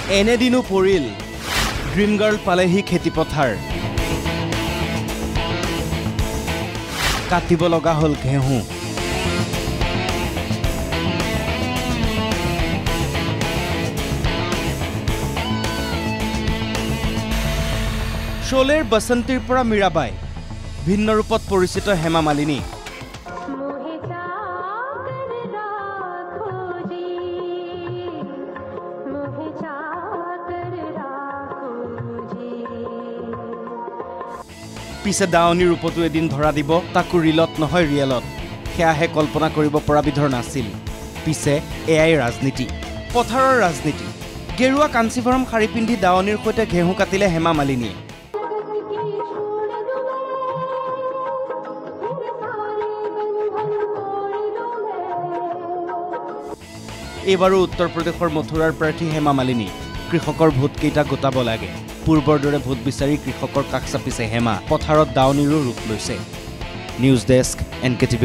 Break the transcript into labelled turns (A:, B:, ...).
A: এনেদিনো পৰিল dream girl পালেহি খেতি পথাৰ কাটিব লগা হল ঘেঁহু শোলেৰ বসন্তীৰ পৰা মীৰাবাই ভিন্ন ৰূপত পৰিচিত হেমা মালিনী পিছে দাৱনীৰ ৰূপটো এদিন ধৰা দিব তাকো ৰিলত নহয় ৰিয়েলত সেয়াহে কল্পনা কৰিব পৰা বিধৰ নাছিল পিছে এয়াই ৰাজনীতি পথাৰৰ ৰাজনীতি গেৰুৱা কাঞ্চিভৰম শাৰী পিন্ধি দাৱনীৰ সৈতে ঘেঁহু কাটিলে হেমা মালিনীয়ে এইবাৰো উত্তৰ প্ৰদেশৰ মথুৰাৰ প্ৰাৰ্থী হেমা মালিনী কৃষকৰ ভোট কেইটা গোটাব লাগে পূৰ্বৰ দৰে ভোট বিচাৰি কৃষকৰ কাষ চাপিছে হেমা পথাৰত দাৱনীৰো ৰূপ লৈছে নিউজ ডেস্ক NKTV+